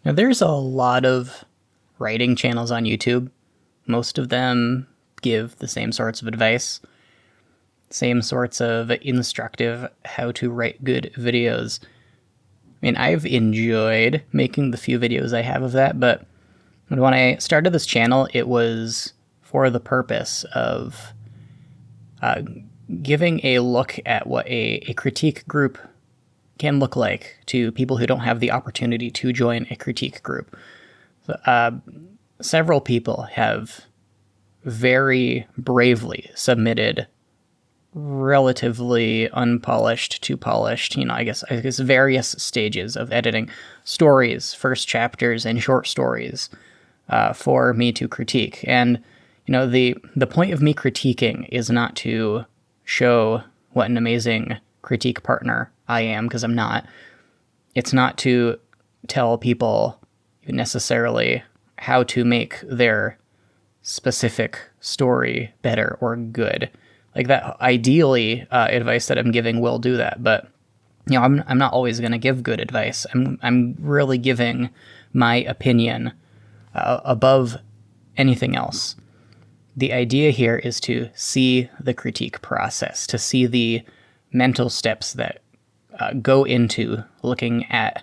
Now, there's a lot of writing channels on YouTube. Most of them give the same sorts of advice, same sorts of instructive how to write good videos. I mean, I've enjoyed making the few videos I have of that, but when I started this channel, it was for the purpose of giving a look at what a critique group can look like to people who don't have the opportunity to join a critique group. Several people have very bravely submitted relatively unpolished to polished, I guess various stages of editing stories, first chapters, and short stories for me to critique. And the point of me critiquing is not to show what an amazing critique partner I am, because I'm not. It's not to tell people necessarily how to make their specific story better or good. Like that, ideally, advice that I'm giving will do that, but I'm not always going to give good advice. I'm really giving my opinion above anything else. The idea here is to see the critique process, to see the mental steps that go into looking at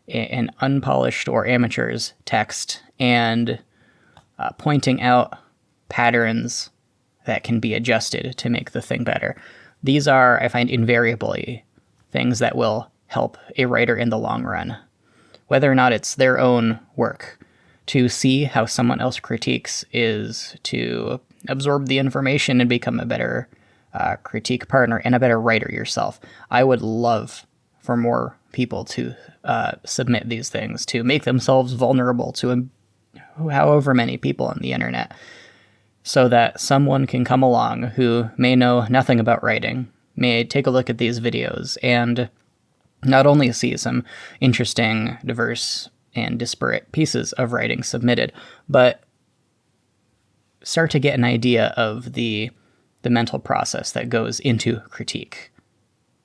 an unpolished or amateur's text and pointing out patterns that can be adjusted to make the thing better. These are, I find, invariably things that will help a writer in the long run. Whether or not it's their own work, to see how someone else critiques is to absorb the information and become a better critique partner and a better writer yourself. I would love for more people to submit these things, to make themselves vulnerable to however many people on the internet, so that someone can come along who may know nothing about writing, may take a look at these videos, and not only see some interesting, diverse, and disparate pieces of writing submitted, but start to get an idea of the mental process that goes into critique.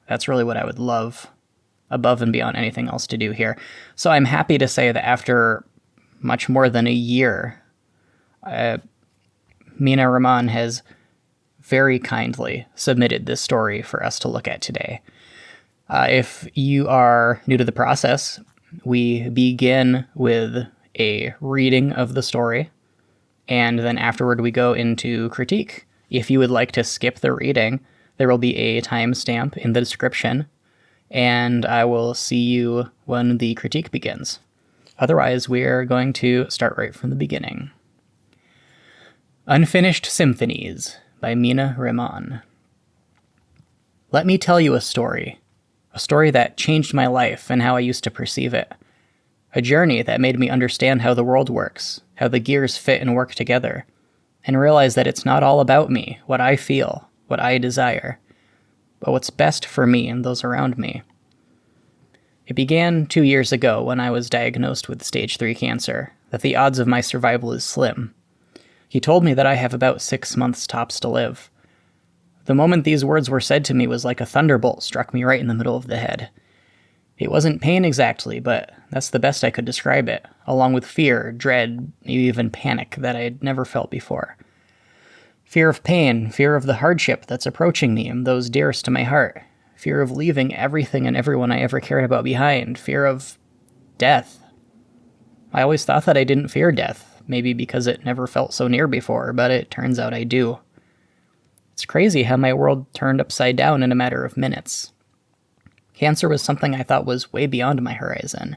That's really what I would love above and beyond anything else to do here. So I'm happy to say that after much more than a year, Mina Remon has very kindly submitted this story for us to look at today. If you are new to the process, we begin with a reading of the story, and then afterward we go into critique. If you would like to skip the reading, there will be a timestamp in the description, and I will see you when the critique begins. Otherwise, we're going to start right from the beginning. Unfinished Symphonies by Mina Remon. Let me tell you a story that changed my life and how I used to perceive it. A journey that made me understand how the world works, how the gears fit and work together, and realize that it's not all about me, what I feel, what I desire, but what's best for me and those around me. It began 2 years ago when I was diagnosed with stage 3 cancer, that the odds of my survival is slim. He told me that I have about 6 months tops to live. The moment these words were said to me was like a thunderbolt struck me right in the middle of the head. It wasn't pain exactly, but that's the best I could describe it, along with fear, dread, maybe even panic that I had never felt before. Fear of pain, fear of the hardship that's approaching me and those dearest to my heart, fear of leaving everything and everyone I ever cared about behind, fear of death. I always thought that I didn't fear death, maybe because it never felt so near before, but it turns out I do. It's crazy how my world turned upside down in a matter of minutes. Cancer was something I thought was way beyond my horizon.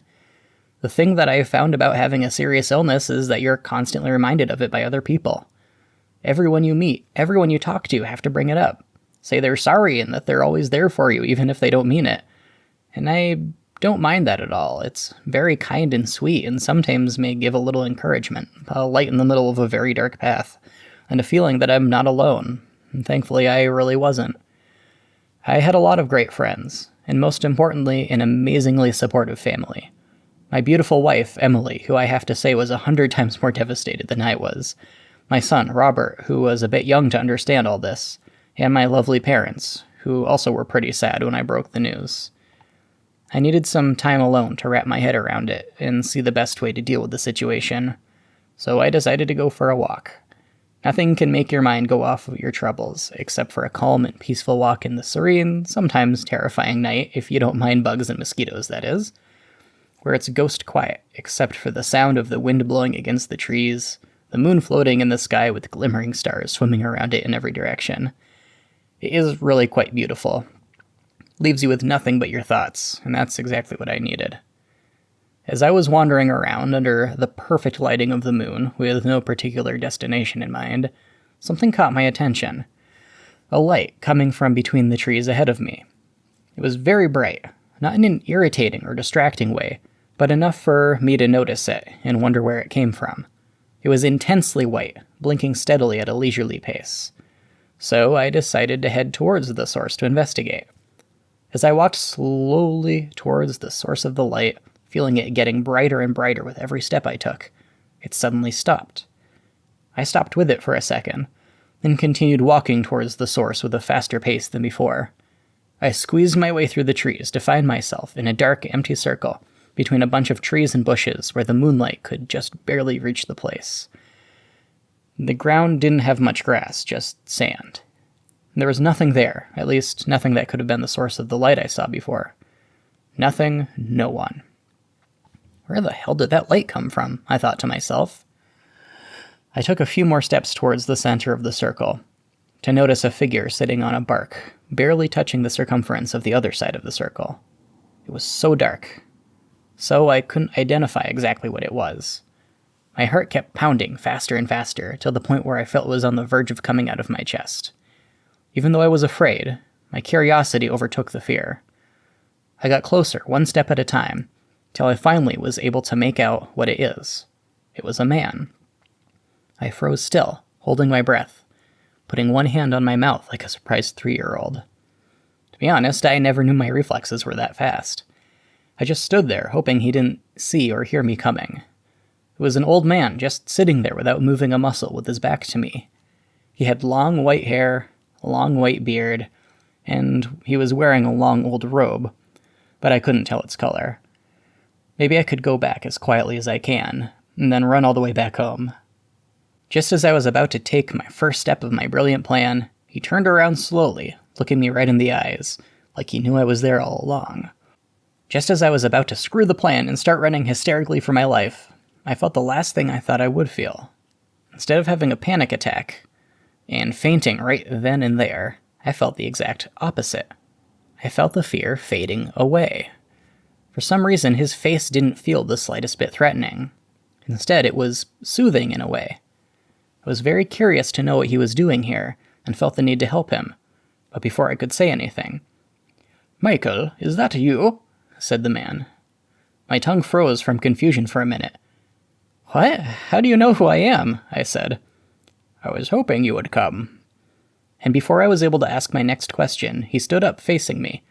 The thing that I found about having a serious illness is that you're constantly reminded of it by other people. Everyone you meet, everyone you talk to have to bring it up. Say they're sorry and that they're always there for you, even if they don't mean it. And I don't mind that at all. It's very kind and sweet, and sometimes may give a little encouragement, a light in the middle of a very dark path, and a feeling that I'm not alone. And thankfully, I really wasn't. I had a lot of great friends, and most importantly, an amazingly supportive family. My beautiful wife, Emily, who I have to say was 100 times more devastated than I was. My son, Robert, who was a bit young to understand all this. And my lovely parents, who also were pretty sad when I broke the news. I needed some time alone to wrap my head around it and see the best way to deal with the situation, so I decided to go for a walk. Nothing can make your mind go off of your troubles, except for a calm and peaceful walk in the serene, sometimes terrifying night, if you don't mind bugs and mosquitoes, that is, where it's ghost quiet, except for the sound of the wind blowing against the trees, the moon floating in the sky with glimmering stars swimming around it in every direction. It is really quite beautiful. Leaves you with nothing but your thoughts, and that's exactly what I needed. As I was wandering around under the perfect lighting of the moon, with no particular destination in mind, something caught my attention. A light coming from between the trees ahead of me. It was very bright, not in an irritating or distracting way, but enough for me to notice it and wonder where it came from. It was intensely white, blinking steadily at a leisurely pace. So I decided to head towards the source to investigate. As I walked slowly towards the source of the light, feeling it getting brighter and brighter with every step I took, it suddenly stopped. I stopped with it for a second, then continued walking towards the source with a faster pace than before. I squeezed my way through the trees to find myself in a dark, empty circle between a bunch of trees and bushes where the moonlight could just barely reach the place. The ground didn't have much grass, just sand. There was nothing there, at least nothing that could have been the source of the light I saw before. Nothing, no one. Where the hell did that light come from? I thought to myself. I took a few more steps towards the center of the circle, to notice a figure sitting on a bark, barely touching the circumference of the other side of the circle. It was so dark, so I couldn't identify exactly what it was. My heart kept pounding faster and faster, till the point where I felt it was on the verge of coming out of my chest. Even though I was afraid, my curiosity overtook the fear. I got closer, one step at a time, till I finally was able to make out what it is. It was a man. I froze still, holding my breath, putting one hand on my mouth like a surprised 3-year-old. To be honest, I never knew my reflexes were that fast. I just stood there, hoping he didn't see or hear me coming. It was an old man, just sitting there without moving a muscle with his back to me. He had long white hair, a long white beard, and he was wearing a long old robe, but I couldn't tell its color. Maybe I could go back as quietly as I can, and then run all the way back home. Just as I was about to take my first step of my brilliant plan, he turned around slowly, looking me right in the eyes, like he knew I was there all along. Just as I was about to screw the plan and start running hysterically for my life, I felt the last thing I thought I would feel. Instead of having a panic attack and fainting right then and there, I felt the exact opposite. I felt the fear fading away. For some reason, his face didn't feel the slightest bit threatening. Instead, it was soothing in a way. I was very curious to know what he was doing here, and felt the need to help him. But before I could say anything, "Michael, is that you?" said the man. My tongue froze from confusion for a minute. "What? How do you know who I am?" I said. "I was hoping you would come." And before I was able to ask my next question, he stood up facing me,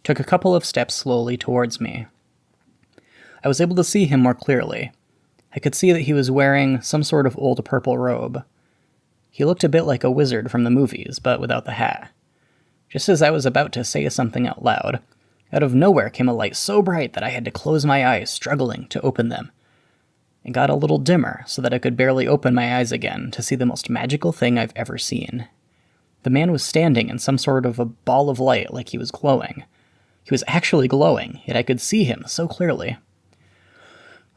took a couple of steps slowly towards me. I was able to see him more clearly. I could see that he was wearing some sort of old purple robe. He looked a bit like a wizard from the movies, but without the hat. Just as I was about to say something out loud, out of nowhere came a light so bright that I had to close my eyes, struggling to open them. It got a little dimmer, so that I could barely open my eyes again to see the most magical thing I've ever seen. The man was standing in some sort of a ball of light like he was glowing. He was actually glowing, yet I could see him so clearly.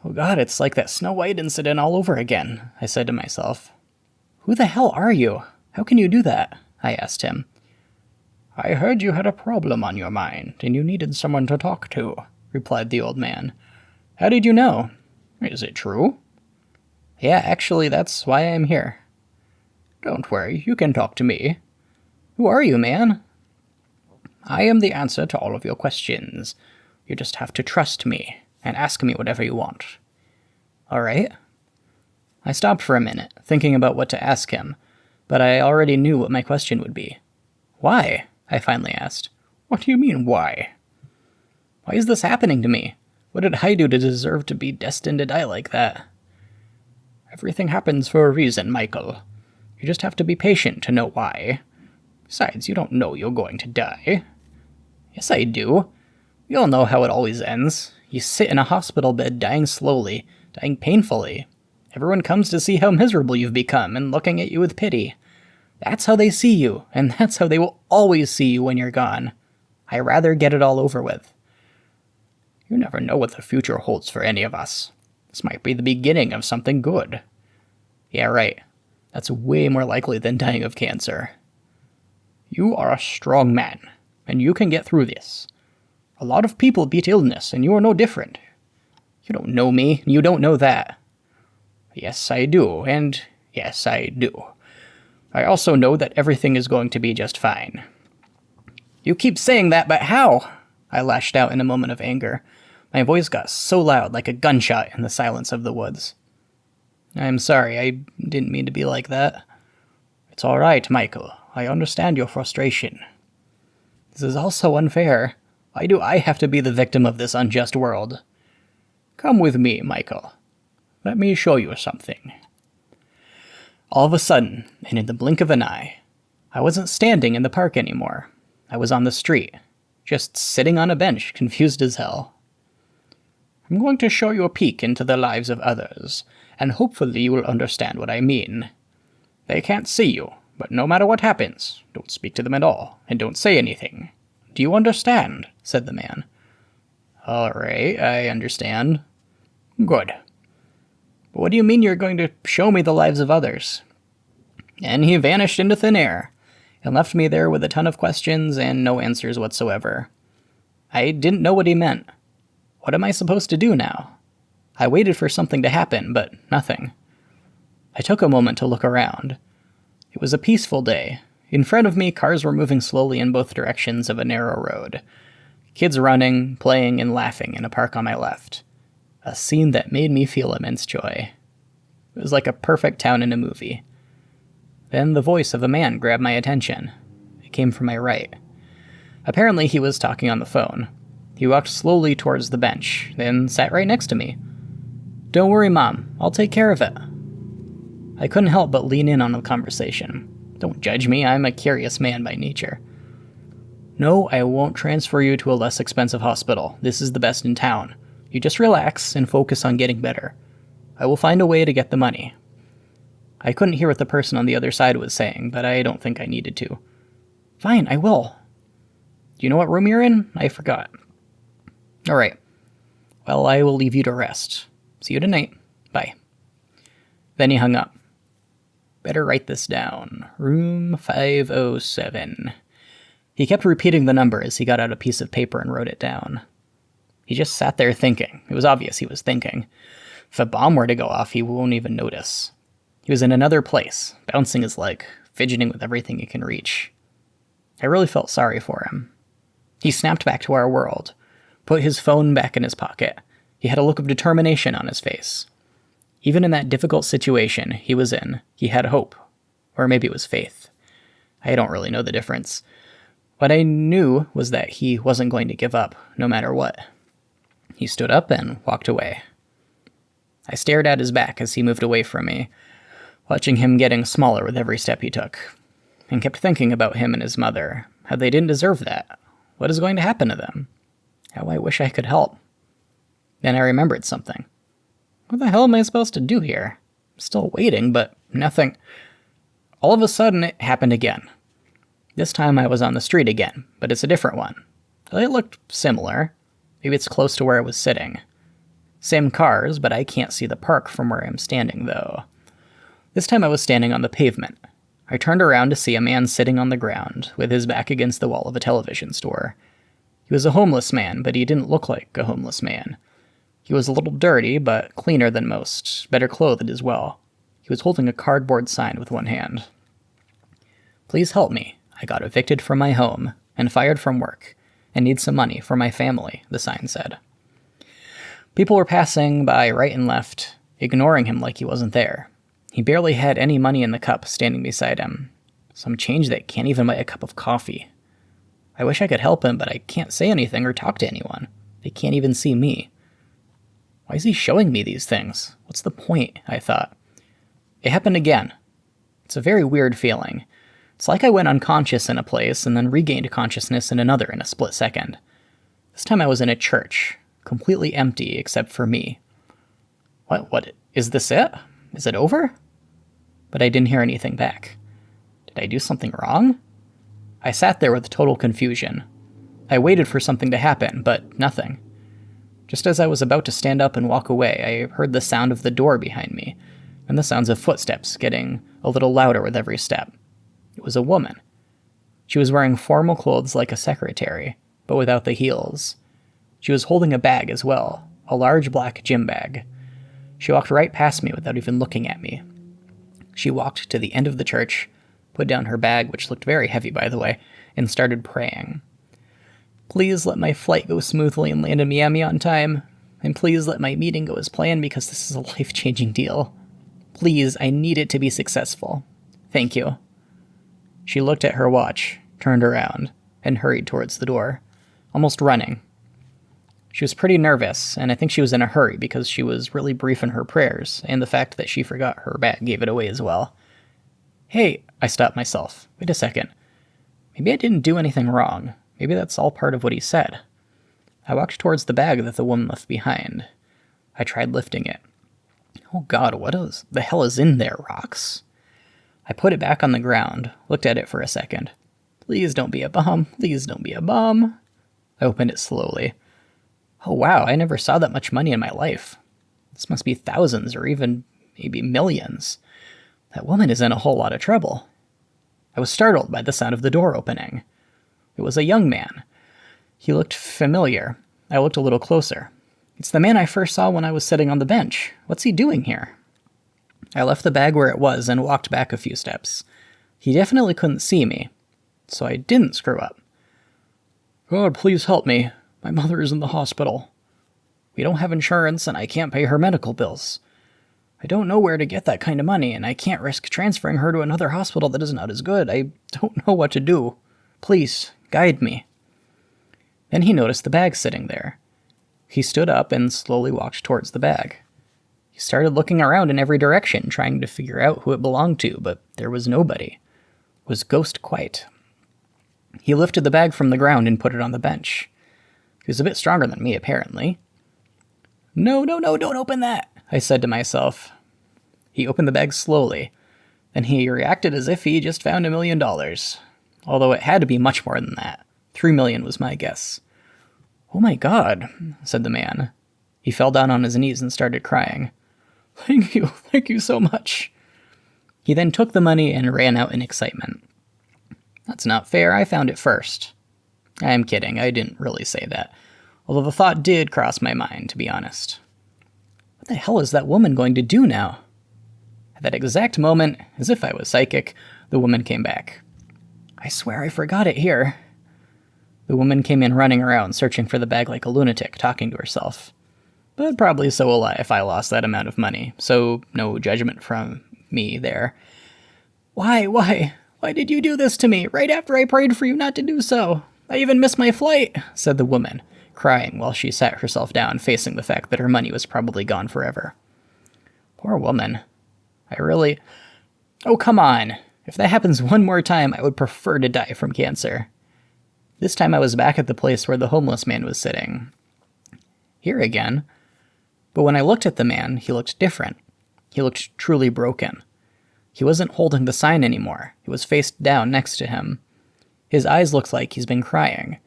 "Oh God, it's like that Snow White incident all over again," I said to myself. "Who the hell are you? How can you do that?" I asked him. "I heard you had a problem on your mind, and you needed someone to talk to," replied the old man. "How did you know? Is it true?" "Yeah, actually, that's why I'm here." "Don't worry, you can talk to me." "Who are you, man?" "I am the answer to all of your questions. You just have to trust me, and ask me whatever you want." "All right." I stopped for a minute, thinking about what to ask him, but I already knew what my question would be. "Why?" I finally asked. "What do you mean, why?" "Why is this happening to me? What did I do to deserve to be destined to die like that?" "Everything happens for a reason, Michael. You just have to be patient to know why. Besides, you don't know you're going to die." "Yes, I do." We all know how it always ends. You sit in a hospital bed dying slowly, dying painfully. Everyone comes to see how miserable you've become and looking at you with pity. That's how they see you, and that's how they will always see you when you're gone. I'd rather get it all over with. You never know what the future holds for any of us. This might be the beginning of something good. Yeah, right. That's way more likely than dying of cancer. You are a strong man, and you can get through this. A lot of people beat illness, and you are no different. You don't know me, and you don't know that. Yes, I do, and yes, I do. I also know that everything is going to be just fine. You keep saying that, but how? I lashed out in a moment of anger. My voice got so loud, like a gunshot in the silence of the woods. I'm sorry, I didn't mean to be like that. It's all right, Michael. I understand your frustration. This is all so unfair. Why do I have to be the victim of this unjust world? Come with me, Michael. Let me show you something. All of a sudden, and in the blink of an eye, I wasn't standing in the park anymore. I was on the street, just sitting on a bench, confused as hell. I'm going to show you a peek into the lives of others, and hopefully you will understand what I mean. They can't see you, but no matter what happens, don't speak to them at all, and don't say anything. Do you understand? Said the man. All right, I understand. Good. But what do you mean you're going to show me the lives of others? And he vanished into thin air, and left me there with a ton of questions and no answers whatsoever. I didn't know what he meant. What am I supposed to do now? I waited for something to happen, but nothing. I took a moment to look around. It was a peaceful day. In front of me, cars were moving slowly in both directions of a narrow road. Kids running, playing, and laughing in a park on my left. A scene that made me feel immense joy. It was like a perfect town in a movie. Then the voice of a man grabbed my attention. It came from my right. Apparently he was talking on the phone. He walked slowly towards the bench, then sat right next to me. Don't worry, Mom. I'll take care of it. I couldn't help but lean in on the conversation. Don't judge me, I'm a curious man by nature. No, I won't transfer you to a less expensive hospital. This is the best in town. You just relax and focus on getting better. I will find a way to get the money. I couldn't hear what the person on the other side was saying, but I don't think I needed to. Fine, I will. Do you know what room you're in? I forgot. All right. Well, I will leave you to rest. See you tonight. Bye. Then he hung up. Better write this down. Room 507. He kept repeating the number as he got out a piece of paper and wrote it down. He just sat there thinking. It was obvious he was thinking. If a bomb were to go off, he won't even notice. He was in another place, bouncing his leg, fidgeting with everything he can reach. I really felt sorry for him. He snapped back to our world, put his phone back in his pocket. He had a look of determination on his face. Even in that difficult situation he was in, he had hope. Or maybe it was faith. I don't really know the difference. What I knew was that he wasn't going to give up, no matter what. He stood up and walked away. I stared at his back as he moved away from me, watching him getting smaller with every step he took, and kept thinking about him and his mother, how they didn't deserve that. What is going to happen to them? How I wish I could help. Then I remembered something. What the hell am I supposed to do here? I'm still waiting, but nothing. All of a sudden, it happened again. This time I was on the street again, but it's a different one. It looked similar. Maybe it's close to where I was sitting. Same cars, but I can't see the park from where I'm standing, though. This time I was standing on the pavement. I turned around to see a man sitting on the ground, with his back against the wall of a television store. He was a homeless man, but he didn't look like a homeless man. He was a little dirty, but cleaner than most, better clothed as well. He was holding a cardboard sign with one hand. Please help me. I got evicted from my home, and fired from work, and need some money for my family, the sign said. People were passing by right and left, ignoring him like he wasn't there. He barely had any money in the cup standing beside him. Some change that can't even buy a cup of coffee. I wish I could help him, but I can't say anything or talk to anyone. They can't even see me. Why is he showing me these things? What's the point? I thought. It happened again. It's a very weird feeling. It's like I went unconscious in a place and then regained consciousness in another in a split second. This time I was in a church, completely empty except for me. What, is this it? Is it over? But I didn't hear anything back. Did I do something wrong? I sat there with total confusion. I waited for something to happen, but nothing. Just as I was about to stand up and walk away, I heard the sound of the door behind me, and the sounds of footsteps getting a little louder with every step. It was a woman. She was wearing formal clothes like a secretary, but without the heels. She was holding a bag as well, a large black gym bag. She walked right past me without even looking at me. She walked to the end of the church, put down her bag, which looked very heavy by the way, and started praying. Please let my flight go smoothly and land in Miami on time, and please let my meeting go as planned because this is a life-changing deal. Please, I need it to be successful. Thank you. She looked at her watch, turned around, and hurried towards the door, almost running. She was pretty nervous, and I think she was in a hurry because she was really brief in her prayers, and the fact that she forgot her bag gave it away as well. Hey, I stopped myself. Wait a second. Maybe I didn't do anything wrong. Maybe that's all part of what he said. I walked towards the bag that the woman left behind. I tried lifting it. Oh god, the hell is in there, Rocks? I put it back on the ground, looked at it for a second. Please don't be a bomb. Please don't be a bomb. I opened it slowly. Oh wow, I never saw that much money in my life. This must be thousands or even maybe millions. That woman is in a whole lot of trouble. I was startled by the sound of the door opening. It was a young man. He looked familiar. I looked a little closer. It's the man I first saw when I was sitting on the bench. What's he doing here? I left the bag where it was and walked back a few steps. He definitely couldn't see me, so I didn't screw up. God, please help me. My mother is in the hospital. We don't have insurance and I can't pay her medical bills. I don't know where to get that kind of money and I can't risk transferring her to another hospital that is not as good. I don't know what to do. Please, guide me. Then he noticed the bag sitting there. He stood up and slowly walked towards the bag. He started looking around in every direction, trying to figure out who it belonged to, but there was nobody. It was ghost quiet. He lifted the bag from the ground and put it on the bench. He was a bit stronger than me, apparently. No, don't open that, I said to myself. He opened the bag slowly. Then he reacted as if he just found $1 million. Although it had to be much more than that. 3 million was my guess. Oh my god, said the man. He fell down on his knees and started crying. Thank you so much. He then took the money and ran out in excitement. That's not fair, I found it first. I'm kidding, I didn't really say that. Although the thought did cross my mind, to be honest. What the hell is that woman going to do now? At that exact moment, as if I was psychic, the woman came back. I swear I forgot it here. The woman came in running around, searching for the bag like a lunatic, talking to herself. But probably so will I if I lost that amount of money, so no judgment from me there. Why did you do this to me, right after I prayed for you not to do so? I even missed my flight, said the woman, crying while she sat herself down, facing the fact that her money was probably gone forever. Poor woman. Oh, come on. If that happens one more time, I would prefer to die from cancer. This time I was back at the place where the homeless man was sitting. Here again. But when I looked at the man, he looked different. He looked truly broken. He wasn't holding the sign anymore. He was face down next to him. His eyes looked like he's been crying.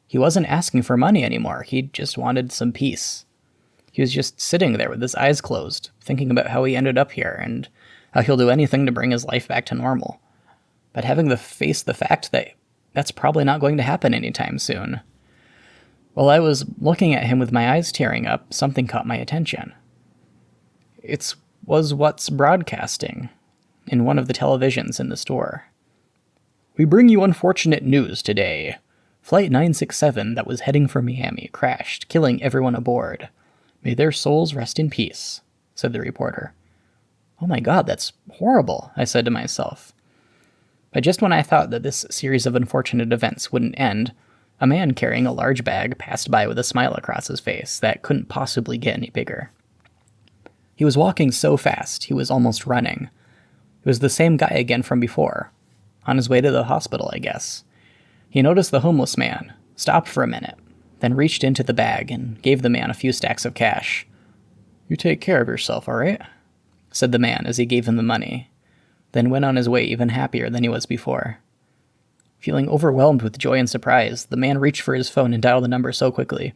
He wasn't asking for money anymore. He just wanted some peace. He was just sitting there with his eyes closed, thinking about how he ended up here and how he'll do anything to bring his life back to normal. But having to face the fact that that's probably not going to happen anytime soon. While I was looking at him with my eyes tearing up, something caught my attention. It was what's broadcasting in one of the televisions in the store. We bring you unfortunate news today. Flight 967 that was heading for Miami crashed, killing everyone aboard. May their souls rest in peace, said the reporter. Oh my god, that's horrible, I said to myself. But just when I thought that this series of unfortunate events wouldn't end, a man carrying a large bag passed by with a smile across his face that couldn't possibly get any bigger. He was walking so fast, he was almost running. It was the same guy again from before. On his way to the hospital, I guess. He noticed the homeless man, stopped for a minute, then reached into the bag and gave the man a few stacks of cash. "You take care of yourself, all right?" said the man as he gave him the money, then went on his way even happier than he was before. Feeling overwhelmed with joy and surprise, the man reached for his phone and dialed the number so quickly.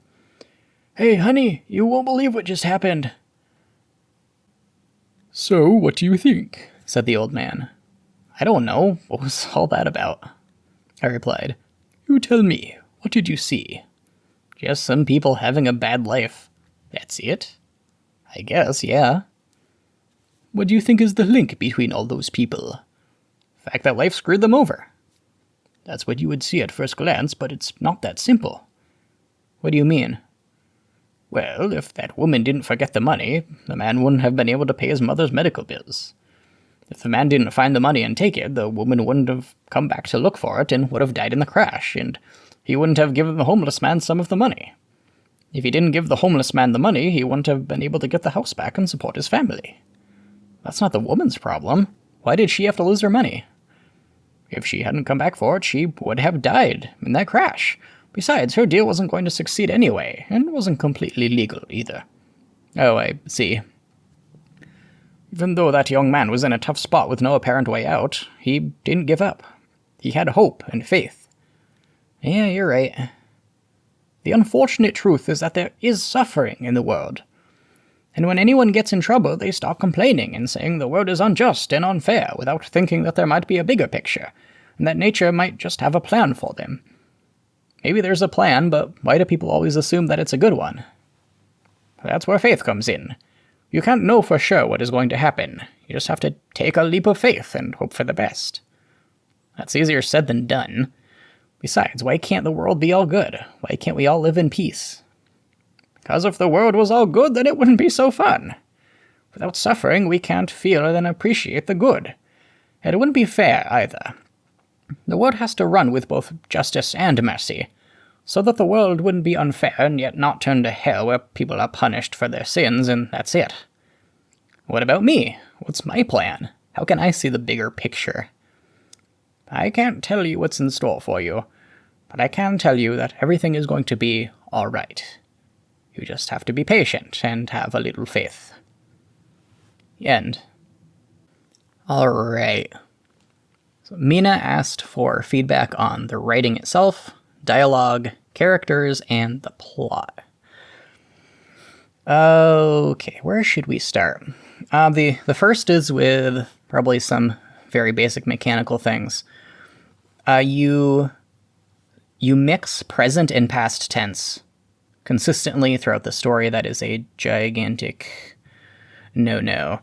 "Hey, honey, you won't believe what just happened." "So, what do you think?" said the old man. "I don't know. What was all that about?" I replied. "You tell me. What did you see?" "Just some people having a bad life." "That's it?" "I guess, yeah." "What do you think is the link between all those people?" "The fact that life screwed them over." "That's what you would see at first glance, but it's not that simple." "What do you mean?" "Well, if that woman didn't forget the money, the man wouldn't have been able to pay his mother's medical bills. If the man didn't find the money and take it, the woman wouldn't have come back to look for it and would have died in the crash, and he wouldn't have given the homeless man some of the money. If he didn't give the homeless man the money, he wouldn't have been able to get the house back and support his family. That's not the woman's problem. Why did she have to lose her money? If she hadn't come back for it, she would have died in that crash. Besides, her deal wasn't going to succeed anyway, and wasn't completely legal either." "Oh, I see." "Even though that young man was in a tough spot with no apparent way out, he didn't give up. He had hope and faith." "Yeah, you're right." "The unfortunate truth is that there is suffering in the world. And when anyone gets in trouble, they start complaining and saying the world is unjust and unfair without thinking that there might be a bigger picture, and that nature might just have a plan for them. Maybe there's a plan, but why do people always assume that it's a good one? That's where faith comes in. You can't know for sure what is going to happen. You just have to take a leap of faith and hope for the best. That's easier said than done. Besides, why can't the world be all good? Why can't we all live in peace? Because if the world was all good, then it wouldn't be so fun. Without suffering, we can't feel and appreciate the good. And it wouldn't be fair, either. The world has to run with both justice and mercy, so that the world wouldn't be unfair and yet not turn to hell where people are punished for their sins, and that's it. What about me? What's my plan? How can I see the bigger picture? I can't tell you what's in store for you, but I can tell you that everything is going to be all right. You just have to be patient and have a little faith. End. All right. So Mina asked for feedback on the writing itself, dialogue, characters, and the plot. Okay, where should we start? The first is with probably some very basic mechanical things. You mix present and past tense consistently throughout the story. That is a gigantic no-no.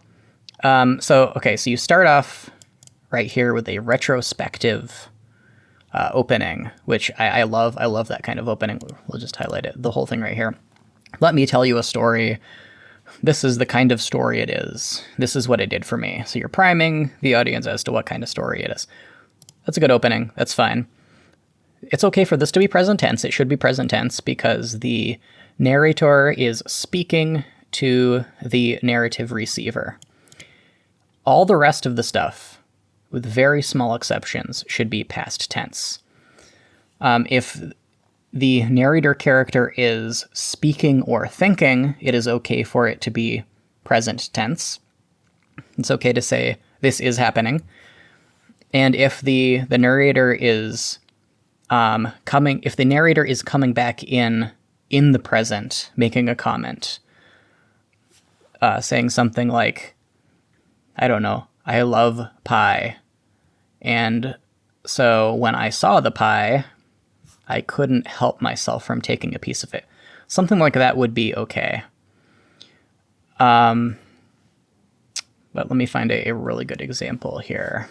So you start off right here with a retrospective opening, which I love. I love that kind of opening. We'll just highlight it, the whole thing right here. Let me tell you a story. This is the kind of story it is. This is what it did for me. So you're priming the audience as to what kind of story it is. That's a good opening. That's fine. It's okay for this to be present tense. It should be present tense because the narrator is speaking to the narrative receiver. All the rest of the stuff, with very small exceptions, should be past tense. If the narrator character is speaking or thinking, it is okay for it to be present tense. It's okay to say, this is happening. And if the narrator is coming back in the present, making a comment, saying something like, I don't know, I love pie. And so when I saw the pie, I couldn't help myself from taking a piece of it. Something like that would be okay. But let me find a really good example here.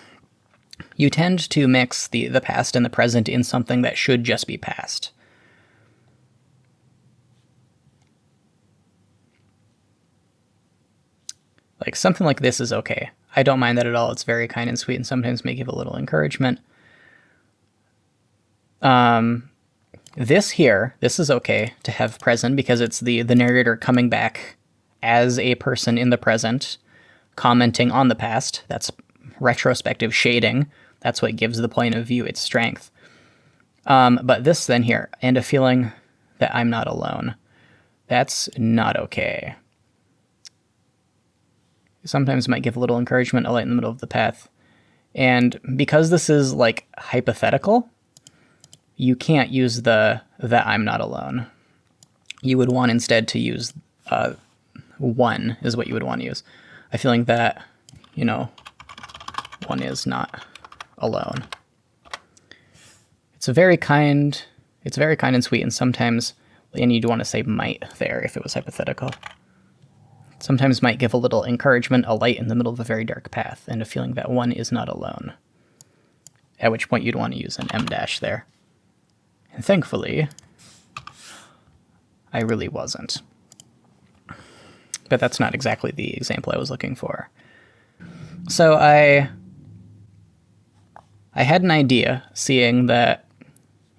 You tend to mix the past and the present in something that should just be past. Like, something like this is okay. I don't mind that at all. It's very kind and sweet and sometimes may give a little encouragement. This is okay to have present because it's the narrator coming back as a person in the present, commenting on the past. That's retrospective shading. That's what gives the point of view its strength. But this then here, and a feeling that I'm not alone. That's not okay. Sometimes it might give a little encouragement, a light in the middle of the path. And because this is like hypothetical, you can't use the that I'm not alone. You would want instead to use one is what you would want to use. I feel like that, you know, one is not alone. It's very kind and sweet, and sometimes, and you'd want to say might there if it was hypothetical. Sometimes might give a little encouragement, a light in the middle of a very dark path, and a feeling that one is not alone. At which point you'd want to use an M dash there. And thankfully, I really wasn't. But that's not exactly the example I was looking for. So I had an idea, seeing that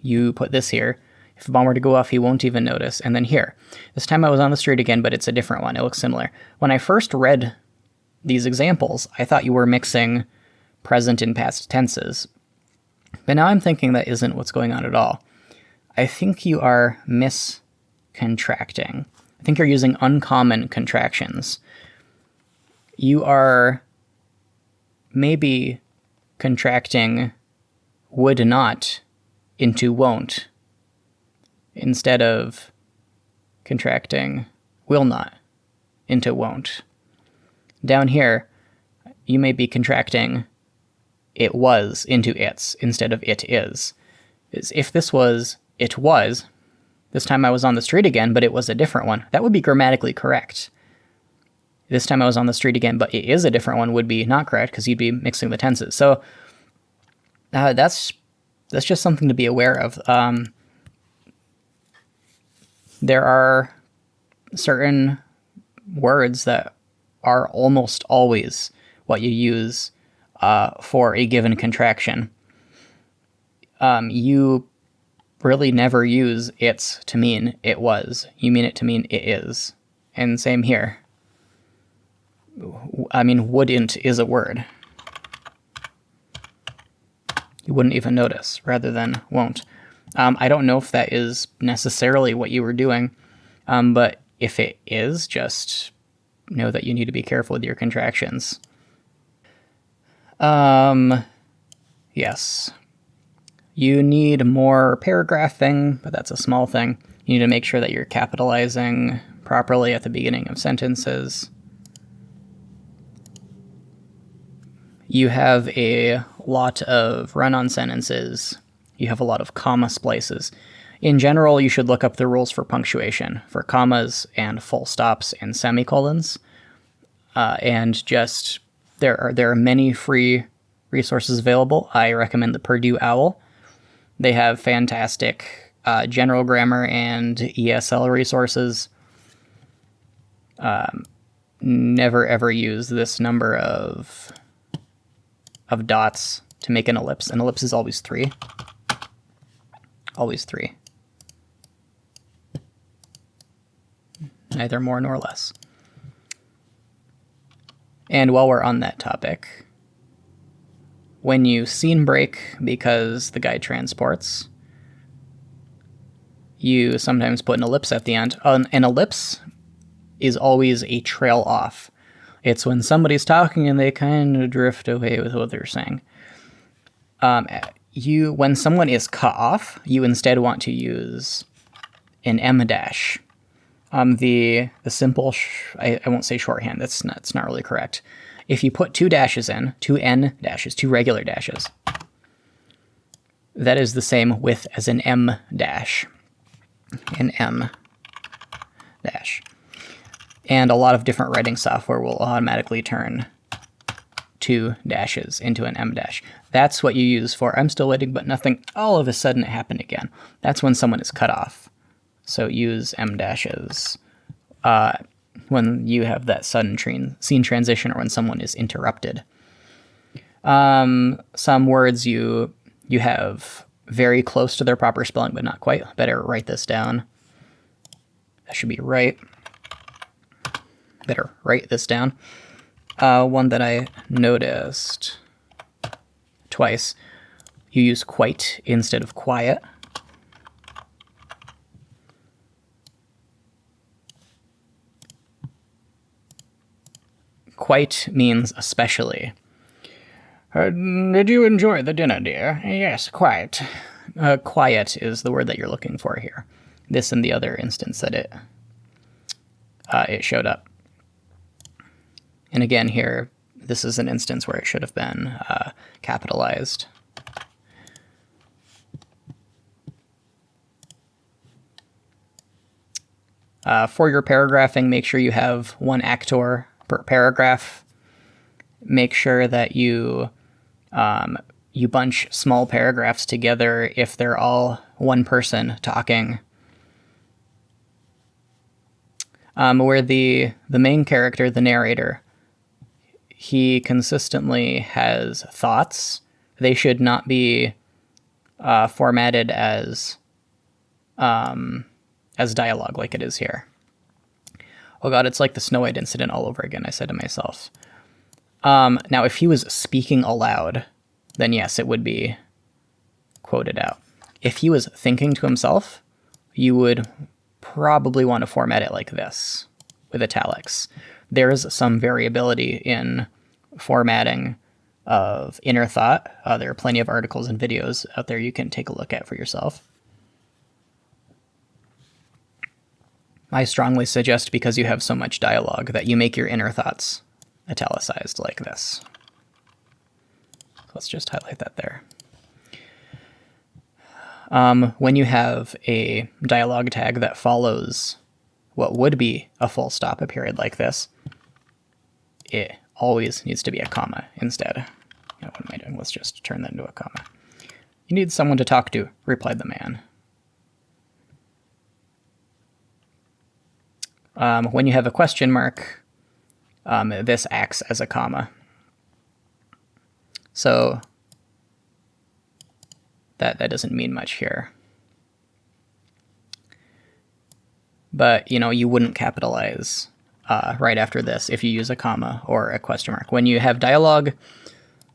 you put this here. If a bomb were to go off, he won't even notice. And then here. This time I was on the street again, but it's a different one. It looks similar. When I first read these examples, I thought you were mixing present and past tenses. But now I'm thinking that isn't what's going on at all. I think you are miscontracting. I think you're using uncommon contractions. You are maybe contracting would not into won't instead of contracting will not into won't. Down here, you may be contracting it was into its instead of it is. If this was it was, this time I was on the street again, but it was a different one, that would be grammatically correct. This time I was on the street again, but it is a different one would be not correct because you'd be mixing the tenses. So that's just something to be aware of. There are certain words that are almost always what you use for a given contraction. You really never use it's to mean it was. You mean it to mean it is. And same here. I mean, wouldn't is a word. You wouldn't even notice, rather than won't. I don't know if that is necessarily what you were doing, but if it is, just know that you need to be careful with your contractions. Yes. You need more paragraphing, but that's a small thing. You need to make sure that you're capitalizing properly at the beginning of sentences. You have a lot of run-on sentences. You have a lot of comma splices. In general, you should look up the rules for punctuation, for commas and full stops and semicolons. And just, there are many free resources available. I recommend the Purdue OWL. They have fantastic general grammar and ESL resources. Never ever use this number of dots to make an ellipse. An ellipse is always 3. Always 3. Neither more nor less. And while we're on that topic, when you scene break because the guy transports, you sometimes put an ellipse at the end. An ellipse is always a trail off. It's when somebody's talking and they kind of drift away with what they're saying. When someone is cut off, you instead want to use an M dash. The simple, I won't say shorthand, that's not really correct. If you put 2 dashes in, 2 N dashes, 2 regular dashes, that is the same width as an M dash. An M dash. And a lot of different writing software will automatically turn 2 dashes into an M dash. That's what you use for I'm still waiting, but nothing, all of a sudden it happened again. That's when someone is cut off. So use M dashes when you have that sudden scene transition or when someone is interrupted. Some words you have very close to their proper spelling, but not quite. Better write this down. That should be right. Better write this down. One that I noticed twice, you use quite instead of quiet. Quite means especially. Did you enjoy the dinner, dear? Yes, quite. Quiet is the word that you're looking for here. This and the other instance that it showed up. And again here, this is an instance where it should have been capitalized. For your paragraphing, make sure you have one actor per paragraph. Make sure that you bunch small paragraphs together if they're all one person talking. Where the main character, the narrator, he consistently has thoughts. They should not be formatted as dialogue like it is here. Oh god, it's like the Snow White incident all over again, I said to myself. Now, if he was speaking aloud, then yes, it would be quoted out. If he was thinking to himself, you would probably want to format it like this, with italics. There is some variability in formatting of inner thought. There are plenty of articles and videos out there you can take a look at for yourself. I strongly suggest, because you have so much dialogue, that you make your inner thoughts italicized like this. Let's just highlight that there. When you have a dialogue tag that follows what would be a full stop, a period like this, it always needs to be a comma instead. What am I doing? Let's just turn that into a comma. You need someone to talk to, replied the man. When you have a question mark, this acts as a comma. So that doesn't mean much here. But, you wouldn't capitalize right after this if you use a comma or a question mark. When you have dialogue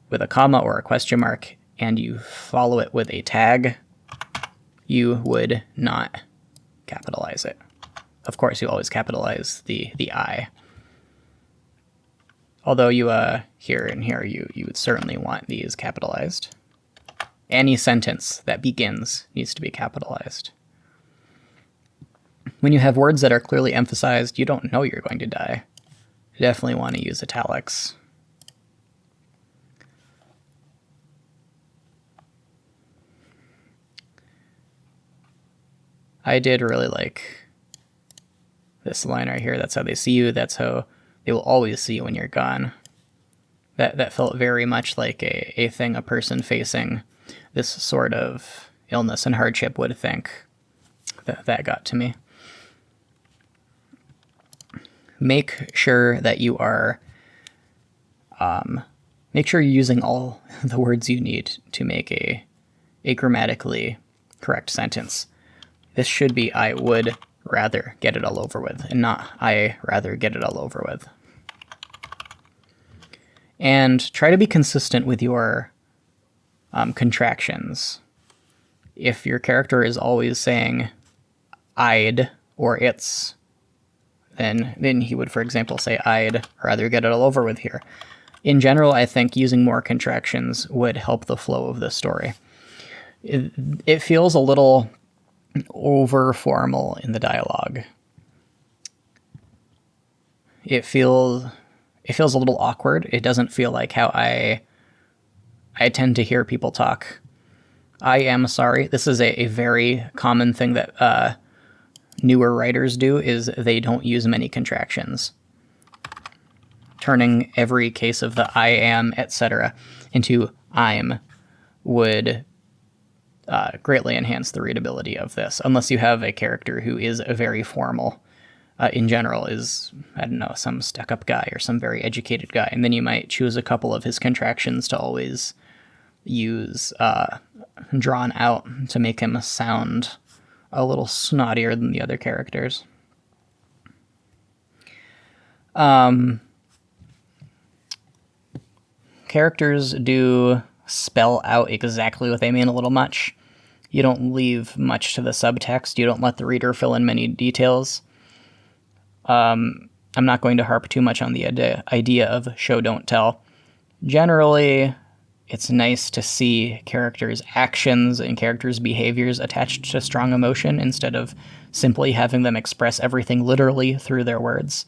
with a comma or a question mark and you follow it with a tag, you would not capitalize it. Of course, you always capitalize the I. Although you here and here, you would certainly want these capitalized. Any sentence that begins needs to be capitalized. When you have words that are clearly emphasized, you don't know you're going to die. You definitely want to use italics. I did really like this line right here. That's how they see you. That's how they will always see you when you're gone. That felt very much like a thing a person facing this sort of illness and hardship would think. That got to me. Make sure that you are, make sure you're using all the words you need to make a grammatically correct sentence. This should be, I would rather get it all over with, and not I rather get it all over with. And try to be consistent with your contractions. If your character is always saying I'd or it's, then he would, for example, say I'd rather get it all over with here. In general, I think using more contractions would help the flow of the story. It feels a little over formal in the dialogue. It feels a little awkward. It doesn't feel like how I tend to hear people talk. I am sorry. This is a very common thing that newer writers do, is they don't use many contractions. Turning every case of the I am, etc. into I'm would greatly enhance the readability of this, unless you have a character who is very formal. In general, is, I don't know, some stuck-up guy or some very educated guy, and then you might choose a couple of his contractions to always use drawn out to make him sound a little snottier than the other characters. Characters do spell out exactly what they mean a little much. You don't leave much to the subtext. You don't let the reader fill in many details. I'm not going to harp too much on the idea of show don't tell. Generally, it's nice to see characters' actions and characters' behaviors attached to strong emotion instead of simply having them express everything literally through their words.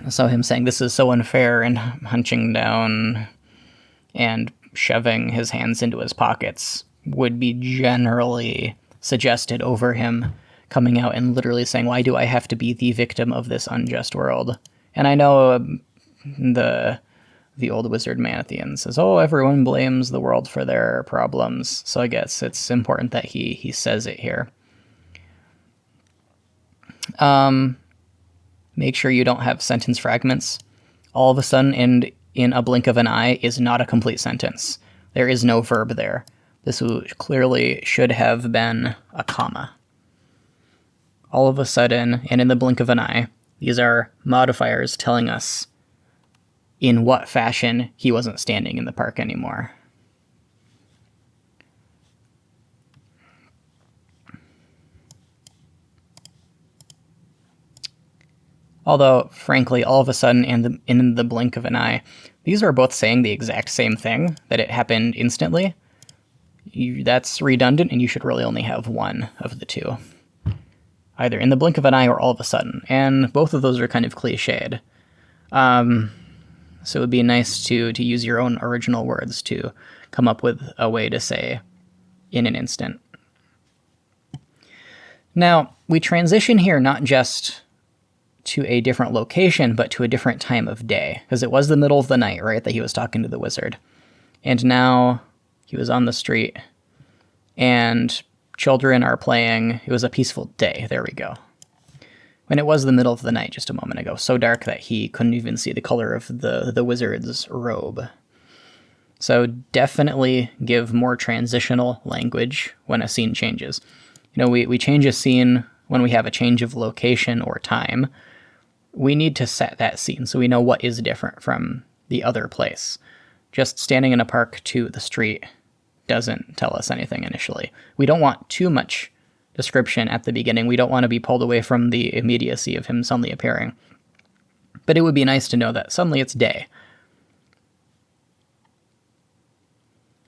So him saying this is so unfair and hunching down and shoving his hands into his pockets would be generally suggested over him coming out and literally saying, why do I have to be the victim of this unjust world? And I know the old wizard man at the end says, oh, everyone blames the world for their problems. So I guess it's important that he says it here. Make sure you don't have sentence fragments. All of a sudden, and in a blink of an eye is not a complete sentence. There is no verb there. This clearly should have been a comma. All of a sudden, and in the blink of an eye, these are modifiers telling us in what fashion he wasn't standing in the park anymore. Although, frankly, all of a sudden, in the blink of an eye, these are both saying the exact same thing, that it happened instantly. That's redundant, and you should really only have one of the two. Either in the blink of an eye or all of a sudden. And both of those are kind of cliched. So it would be nice to use your own original words to come up with a way to say in an instant. Now, we transition here not just to a different location, but to a different time of day. Because it was the middle of the night, right, that he was talking to the wizard. And now he was on the street, and children are playing. It was a peaceful day. There we go. When it was the middle of the night just a moment ago. So dark that he couldn't even see the color of the wizard's robe. So definitely give more transitional language when a scene changes. You know, we change a scene when we have a change of location or time. We need to set that scene so we know what is different from the other place. Just standing in a park to the street doesn't tell us anything initially. We don't want too much description at the beginning. We don't want to be pulled away from the immediacy of him suddenly appearing. But it would be nice to know that suddenly it's day.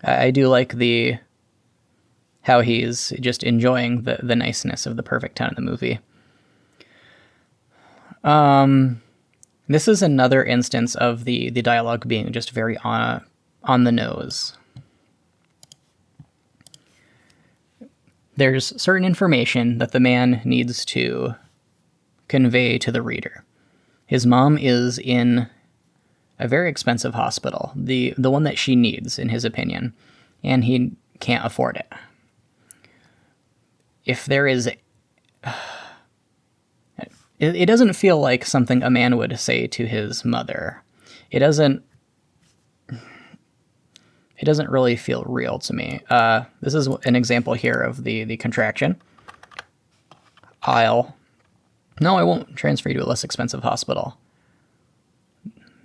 I do like how he's just enjoying the niceness of the perfect town in the movie. This is another instance of the dialogue being just very on the nose. There's certain information that the man needs to convey to the reader. His mom is in a very expensive hospital, the one that she needs, in his opinion, and he can't afford it. If there is... It doesn't feel like something a man would say to his mother. It doesn't really feel real to me. This is an example here of the contraction. No, I won't transfer you to a less expensive hospital.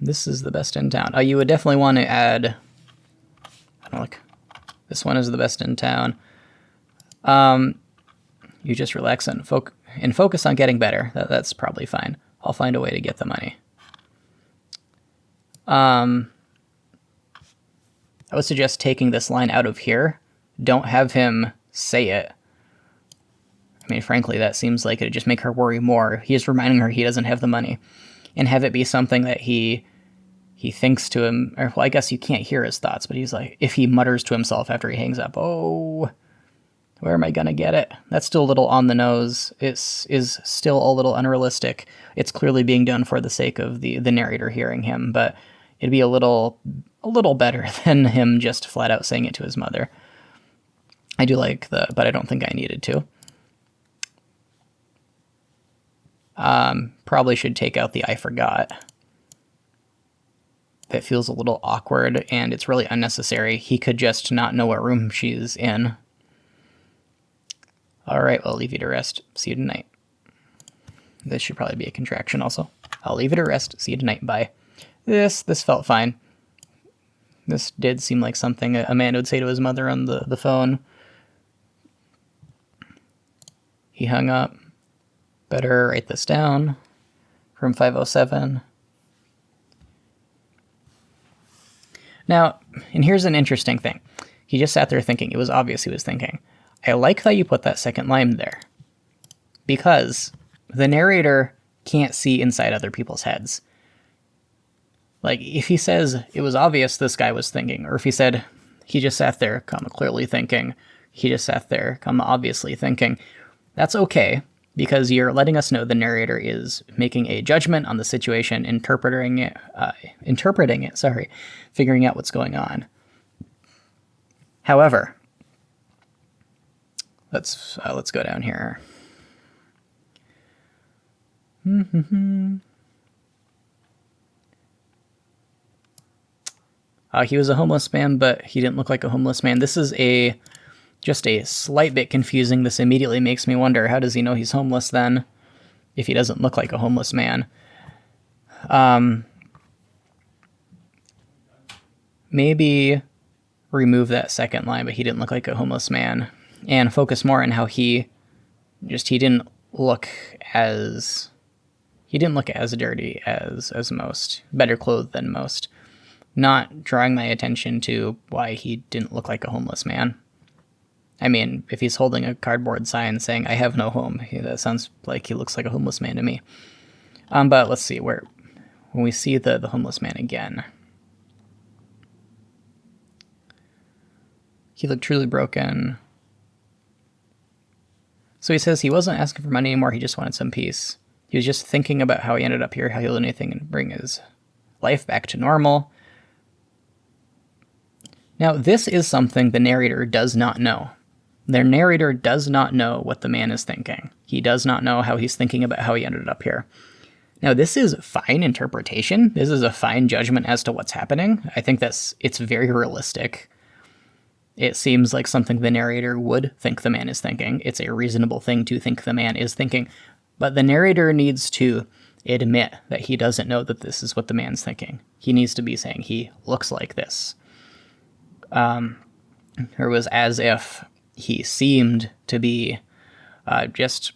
This is the best in town. You would definitely want to add... I don't like... This one is the best in town. You just relax and focus on getting better. That's probably fine. I'll find a way to get the money. I would suggest taking this line out of here. Don't have him say it. I mean, frankly, that seems like it'd just make her worry more. He is reminding her he doesn't have the money. And have it be something that he thinks to him, or well, I guess you can't hear his thoughts, but he's like, if he mutters to himself after he hangs up, oh, where am I gonna get it? That's still a little on the nose. It is still a little unrealistic. It's clearly being done for the sake of the narrator hearing him, but it'd be a little better than him just flat out saying it to his mother. I do like but I don't think I needed to. Probably should take out the I forgot. That feels a little awkward, and it's really unnecessary. He could just not know what room she's in. All right, well, I'll leave you to rest. See you tonight. This should probably be a contraction also. I'll leave you to rest. See you tonight. Bye. This felt fine. This did seem like something a man would say to his mother on the phone. He hung up. Better write this down. Room 507. Now, and here's an interesting thing. He just sat there thinking. It was obvious he was thinking. I like that you put that second line there, because the narrator can't see inside other people's heads. Like, if he says, it was obvious this guy was thinking, or if he said, he just sat there, clearly thinking, he just sat there, obviously thinking, that's okay, because you're letting us know the narrator is making a judgment on the situation, interpreting it, figuring out what's going on. However, let's go down here. He was a homeless man, but he didn't look like a homeless man. This is just a slight bit confusing. This immediately makes me wonder, how does he know he's homeless then, if he doesn't look like a homeless man? Maybe remove that second line, but he didn't look like a homeless man, and focus more on how he didn't look as dirty as most, better clothed than most. Not drawing my attention to why he didn't look like a homeless man. I mean, if he's holding a cardboard sign saying, I have no home, that sounds like he looks like a homeless man to me. But let's see, when we see the homeless man again. He looked truly broken. So he says he wasn't asking for money anymore, he just wanted some peace. He was just thinking about how he ended up here, how he'll do anything and bring his life back to normal. Now, this is something the narrator does not know. The narrator does not know what the man is thinking. He does not know how he's thinking about how he ended up here. Now, this is fine interpretation. This is a fine judgment as to what's happening. I think it's very realistic. It seems like something the narrator would think the man is thinking. It's a reasonable thing to think the man is thinking. But the narrator needs to admit that he doesn't know that this is what the man's thinking. He needs to be saying, he looks like this. It was as if he seemed to be just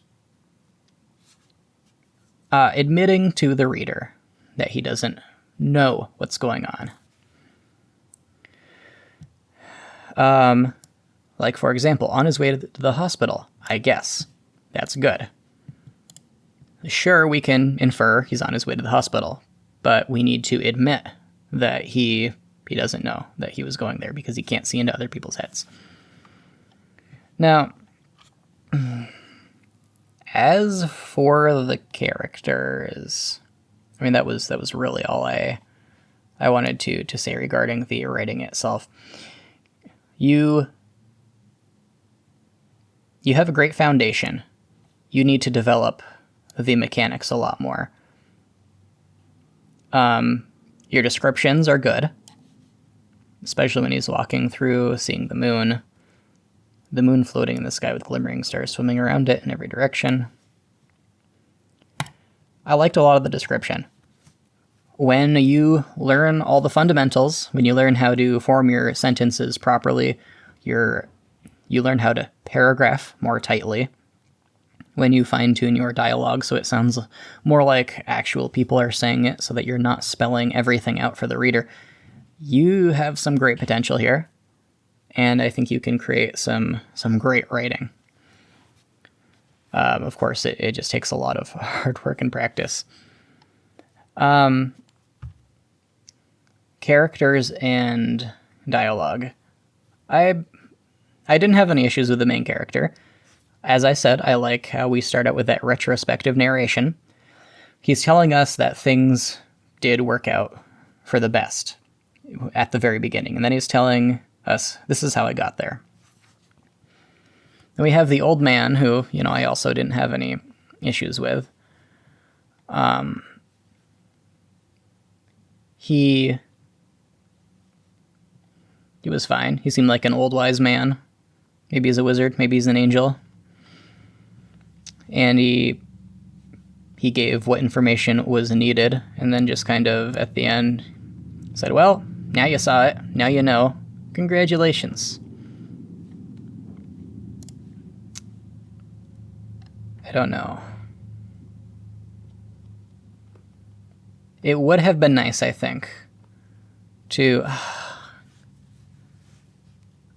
admitting to the reader that he doesn't know what's going on. Like, for example, on his way to the hospital, I guess. That's good. Sure, we can infer he's on his way to the hospital, but we need to admit that he doesn't know that he was going there because he can't see into other people's heads. Now, as for the characters, I mean, that was really all I wanted to say regarding the writing itself. You have a great foundation. You need to develop the mechanics a lot more. Your descriptions are good, especially when he's walking through, seeing the moon floating in the sky with glimmering stars swimming around it in every direction. I liked a lot of the description. When you learn all the fundamentals, when you learn how to form your sentences properly, you learn how to paragraph more tightly. When you fine-tune your dialogue so it sounds more like actual people are saying it, so that you're not spelling everything out for the reader, you have some great potential here, and I think you can create some great writing. Of course, it just takes a lot of hard work and practice. Characters and dialogue. I didn't have any issues with the main character. As I said, I like how we start out with that retrospective narration. He's telling us that things did work out for the best at the very beginning, and then he's telling us, this is how I got there. And we have the old man who, I also didn't have any issues with. He was fine. He seemed like an old wise man. Maybe he's a wizard, maybe he's an angel. And he gave what information was needed, and then just kind of at the end said, well, now you saw it, now you know. Congratulations. I don't know. It would have been nice, I think, to...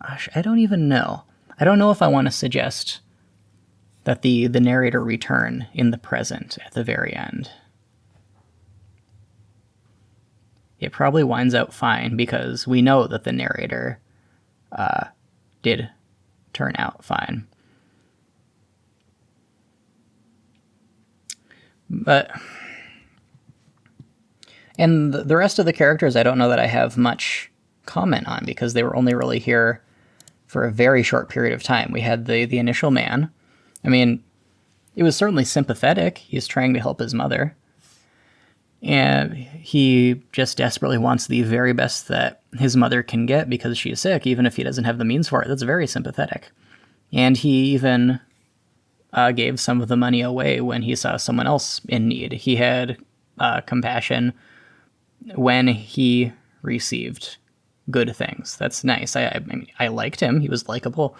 Gosh, I don't even know. I don't know if I want to suggest that the narrator return in the present at the very end. It probably winds out fine because we know that the narrator did turn out fine. But... And the rest of the characters I don't know that I have much comment on because they were only really here for a very short period of time. We had the initial man. I mean, it was certainly sympathetic. He's trying to help his mother. And he just desperately wants the very best that his mother can get because she's sick, even if he doesn't have the means for it. That's very sympathetic. And he even gave some of the money away when he saw someone else in need. He had compassion when he received good things. That's nice. I mean, I liked him. He was likable.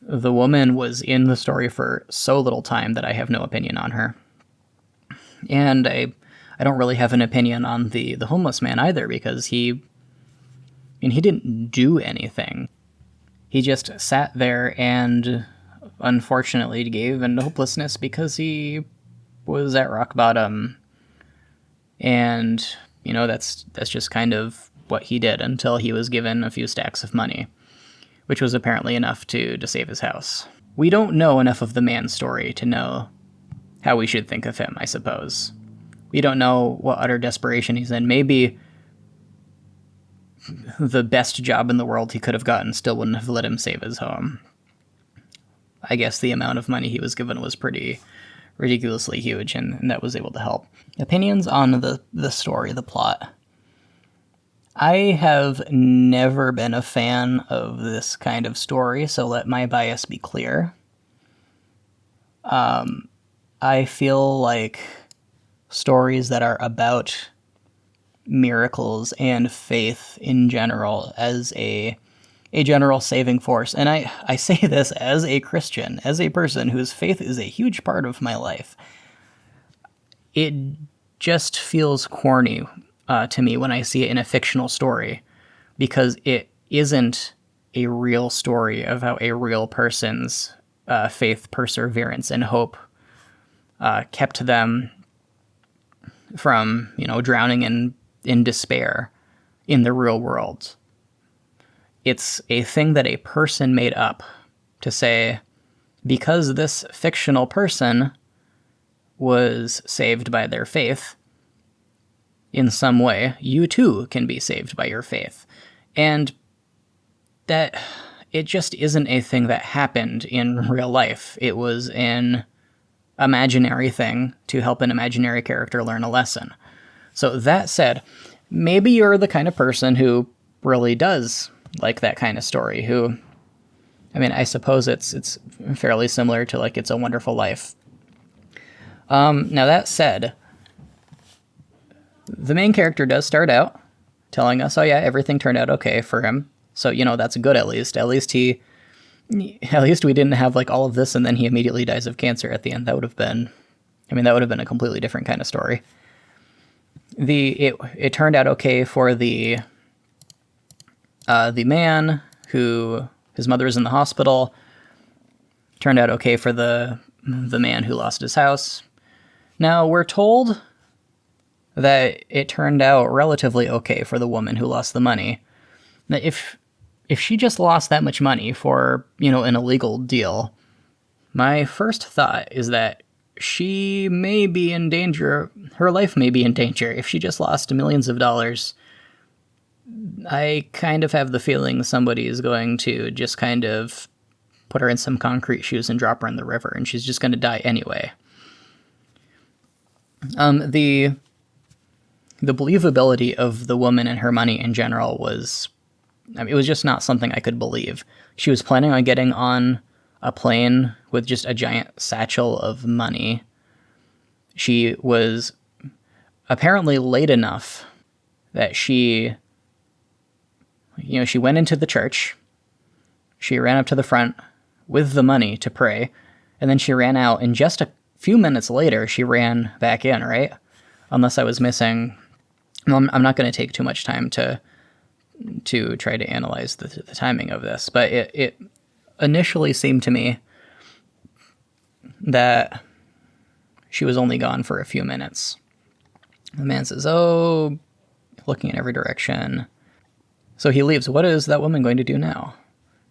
The woman was in the story for so little time that I have no opinion on her. And I don't really have an opinion on the homeless man either because he didn't do anything. He just sat there and unfortunately gave into hopelessness because he was at rock bottom. And, that's just kind of what he did until he was given a few stacks of money, which was apparently enough to save his house. We don't know enough of the man's story to know how we should think of him, I suppose. We don't know what utter desperation he's in. Maybe the best job in the world he could have gotten still wouldn't have let him save his home. I guess the amount of money he was given was pretty ridiculously huge, and that was able to help. Opinions on the story, the plot. I have never been a fan of this kind of story, so let my bias be clear. I feel like stories that are about miracles and faith in general as a general saving force, and I say this as a Christian, as a person whose faith is a huge part of my life. It just feels corny to me when I see it in a fictional story, because it isn't a real story of how a real person's faith, perseverance, and hope kept them from, drowning in despair in the real world. It's a thing that a person made up to say, because this fictional person was saved by their faith in some way, you too can be saved by your faith. And that it just isn't a thing that happened in real life. It was an imaginary thing to help an imaginary character learn a lesson. So that said, maybe you're the kind of person who really does like that kind of story, who, I mean, I suppose it's fairly similar to like It's a Wonderful Life. Now that said, the main character does start out telling us, oh yeah, everything turned out okay for him. So, that's good at least. At least we didn't have like all of this and then he immediately dies of cancer at the end. That would have been a completely different kind of story. It turned out okay for the man who, his mother is in the hospital. Turned out okay for the man who lost his house. Now, we're told that it turned out relatively okay for the woman who lost the money. Now, if she just lost that much money for, an illegal deal, my first thought is that she may be in danger, her life may be in danger. If she just lost millions of dollars, I kind of have the feeling somebody is going to just kind of put her in some concrete shoes and drop her in the river, and she's just going to die anyway. The believability of the woman and her money in general was, it was just not something I could believe. She was planning on getting on a plane with just a giant satchel of money. She was apparently late enough that she went into the church, she ran up to the front with the money to pray, and then she ran out, and just a few minutes later, she ran back in, right? unless I was missing. Well, I'm not going to take too much time to try to analyze the timing of this, but it initially seemed to me that she was only gone for a few minutes. The man says, "Oh," looking in every direction. So he leaves. What is that woman going to do now?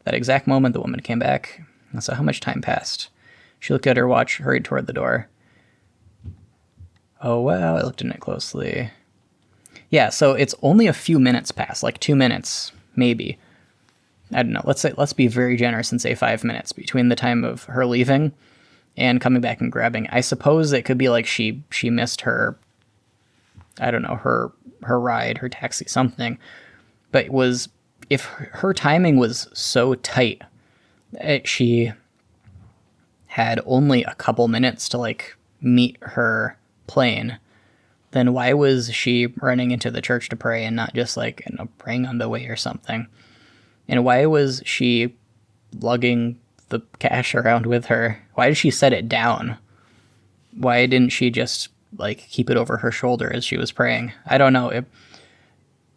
That exact moment, the woman came back. So how much time passed? She looked at her watch, hurried toward the door. Oh, well, I looked in it closely. Yeah, so it's only a few minutes past, like 2 minutes, maybe. I don't know. Let's be very generous and say 5 minutes between the time of her leaving and coming back and grabbing. I suppose it could be like she missed her, I don't know, her ride, her taxi, something. But if her timing was so tight, she had only a couple minutes to like meet her plane, then why was she running into the church to pray and not just like, praying on the way or something? And why was she lugging the cash around with her? Why did she set it down? Why didn't she just like keep it over her shoulder as she was praying? I don't know.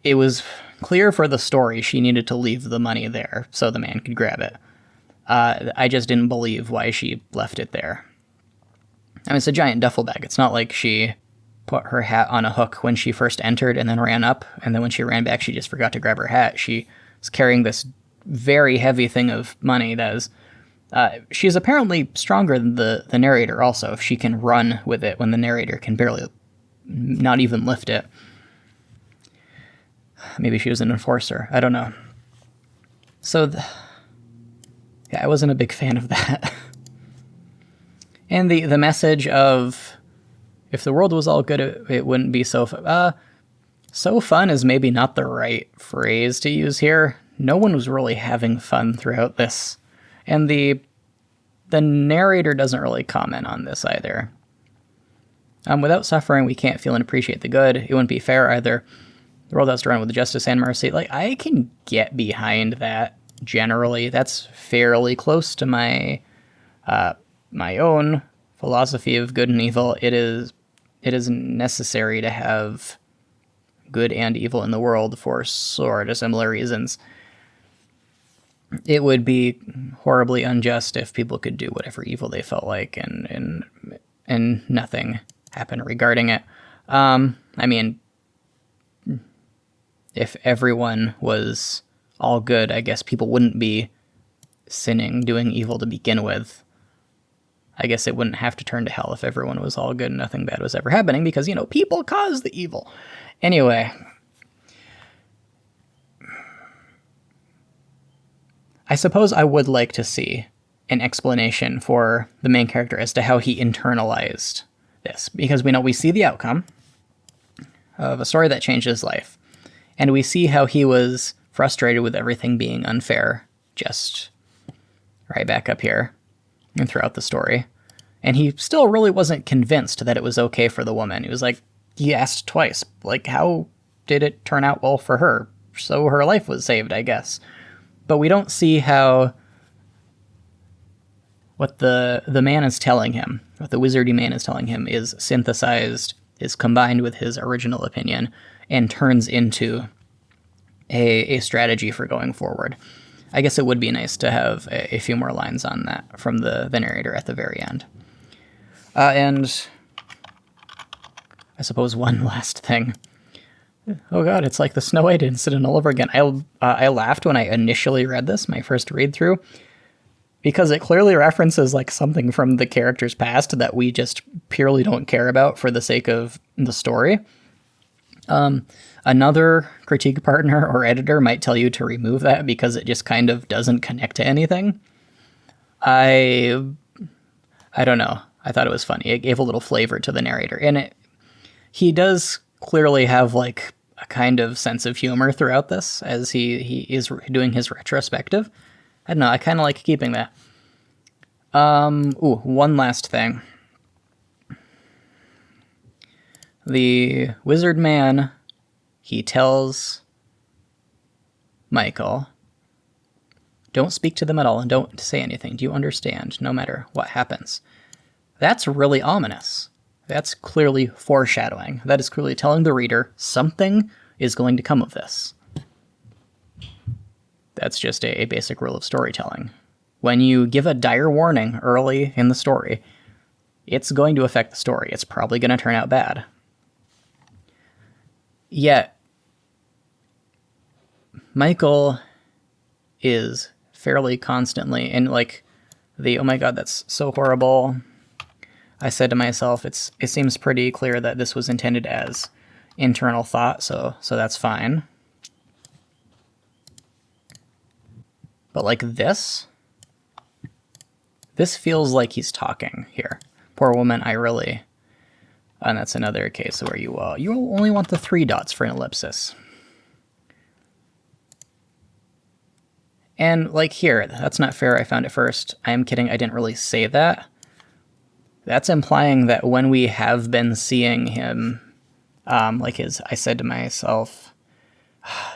It was clear for the story she needed to leave the money there so the man could grab it. I just didn't believe why she left it there. I mean, it's a giant duffel bag. It's not like she put her hat on a hook when she first entered and then ran up, and then when she ran back, she just forgot to grab her hat. She was carrying this very heavy thing of money that is... she's apparently stronger than the narrator also, if she can run with it when the narrator can barely, not even lift it. Maybe she was an enforcer. I don't know. So, yeah, I wasn't a big fan of that. And the message of, if the world was all good, it wouldn't be so fun. So fun is maybe not the right phrase to use here. No one was really having fun throughout this. And the narrator doesn't really comment on this either. Without suffering, we can't feel and appreciate the good. It wouldn't be fair either. The world has to run with justice and mercy. Like, I can get behind that generally. That's fairly close to my own philosophy of good and evil. It is necessary to have good and evil in the world for sort of similar reasons. It would be horribly unjust if people could do whatever evil they felt like and nothing happened regarding it. I mean, if everyone was all good, I guess people wouldn't be sinning, doing evil to begin with. I guess it wouldn't have to turn to hell if everyone was all good and nothing bad was ever happening, because, people cause the evil. Anyway, I suppose I would like to see an explanation for the main character as to how he internalized this, because we see the outcome of a story that changed his life, and we see how he was frustrated with everything being unfair, just right back up here and throughout the story. And he still really wasn't convinced that it was okay for the woman. He was like, he asked twice, like, how did it turn out well for her? So her life was saved, I guess. But we don't see how what the man is telling him, what the wizardy man is telling him, is synthesized, is combined with his original opinion, and turns into a strategy for going forward. I guess it would be nice to have a few more lines on that from the narrator at the very end. And I suppose one last thing. Oh god, it's like the Snow White incident all over again. I laughed when I initially read this, my first read through, because it clearly references like something from the character's past that we just purely don't care about for the sake of the story. Another critique partner or editor might tell you to remove that because it just kind of doesn't connect to anything. I don't know. I thought it was funny. It gave a little flavor to the narrator, and he does clearly have like a kind of sense of humor throughout this as he is doing his retrospective. I don't know. I kind of like keeping that. One last thing. The wizard man, he tells Michael, don't speak to them at all and don't say anything. Do you understand? No matter what happens. That's really ominous. That's clearly foreshadowing. That is clearly telling the reader something is going to come of this. That's just a basic rule of storytelling. When you give a dire warning early in the story, it's going to affect the story. It's probably going to turn out bad. Yet, Michael is fairly constantly, and like oh my god, that's so horrible. I said to myself, it seems pretty clear that this was intended as internal thought, so that's fine. But like this feels like he's talking here. Poor woman, I really... And that's another case where you only want the 3 dots for an ellipsis. And like here, that's not fair, I found it first. I am kidding, I didn't really say that. That's implying that when we have been seeing him, like his I said to myself...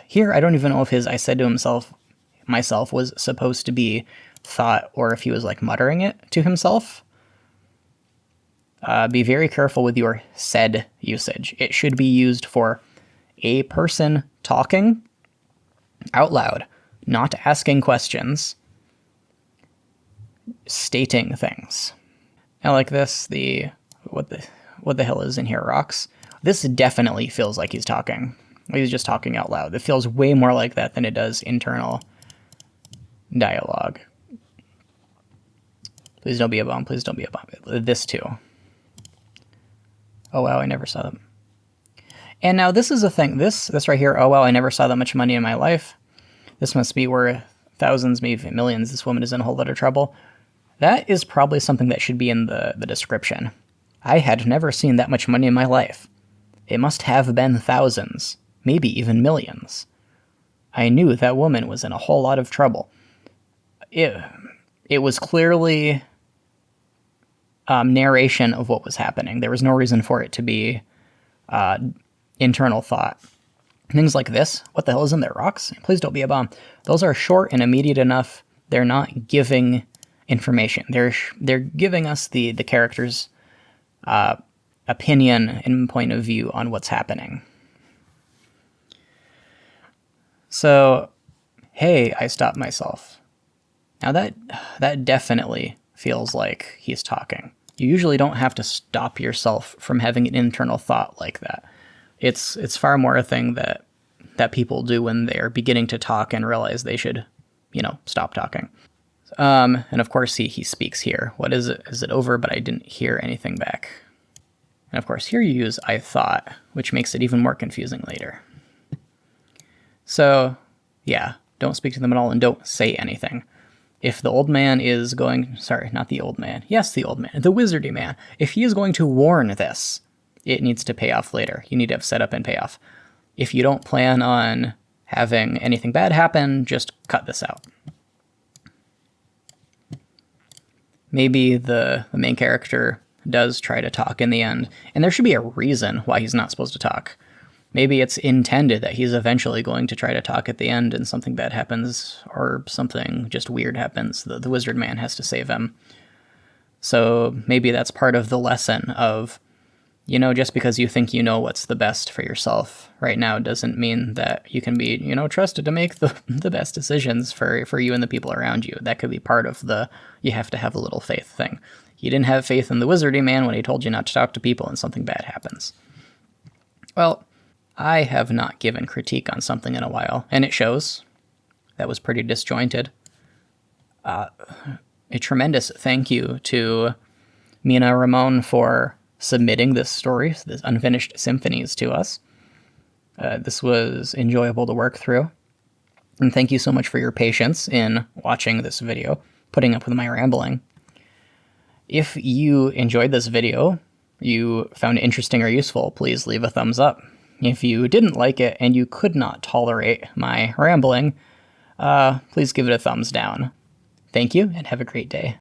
Here, I don't even know if his I said to myself was supposed to be thought, or if he was like muttering it to himself. Be very careful with your said usage. It should be used for a person talking out loud, not asking questions, stating things. Now like this, what the hell is in here, rocks? This definitely feels like he's talking. He's just talking out loud. It feels way more like that than it does internal dialogue. Please don't be a bomb. Please don't be a bomb. This too. Oh wow, I never saw them. And now this is a thing. This right here. Oh wow, I never saw that much money in my life. This must be worth thousands, maybe millions. This woman is in a whole lot of trouble. That is probably something that should be in the description. I had never seen that much money in my life. It must have been thousands, maybe even millions. I knew that woman was in a whole lot of trouble. It was clearly narration of what was happening. There was no reason for it to be internal thought. Things like this. What the hell is in there? Rocks? Please don't be a bomb. Those are short and immediate enough. They're not giving information. They're giving us the character's opinion and point of view on what's happening. So, hey, I stopped myself. Now that definitely feels like he's talking. You usually don't have to stop yourself from having an internal thought like that. It's far more a thing that people do when they're beginning to talk and realize they should, stop talking. And of course he speaks here. What is it? Is it over? But I didn't hear anything back. And of course here you use I thought, which makes it even more confusing later. So yeah, don't speak to them at all and don't say anything. If the old man is going... Sorry, not the old man. Yes, the old man. The wizardy man. If he is going to warn this, it needs to pay off later. You need to have setup and payoff. If you don't plan on having anything bad happen, just cut this out. Maybe the main character does try to talk in the end, and there should be a reason why he's not supposed to talk. Maybe it's intended that he's eventually going to try to talk at the end and something bad happens, or something just weird happens. The wizard man has to save him. So maybe that's part of the lesson of, just because you think you know what's the best for yourself right now doesn't mean that you can be, trusted to make the best decisions for you and the people around you. That could be part of you have to have a little faith thing. You didn't have faith in the wizardy man when he told you not to talk to people and something bad happens. Well, I have not given critique on something in a while, and it shows. That was pretty disjointed. A tremendous thank you to Mina Remon for submitting this story, this unfinished Symphonies, to us. This was enjoyable to work through. And thank you so much for your patience in watching this video, putting up with my rambling. If you enjoyed this video, you found it interesting or useful, please leave a thumbs up. If you didn't like it and you could not tolerate my rambling, please give it a thumbs down. Thank you, and have a great day.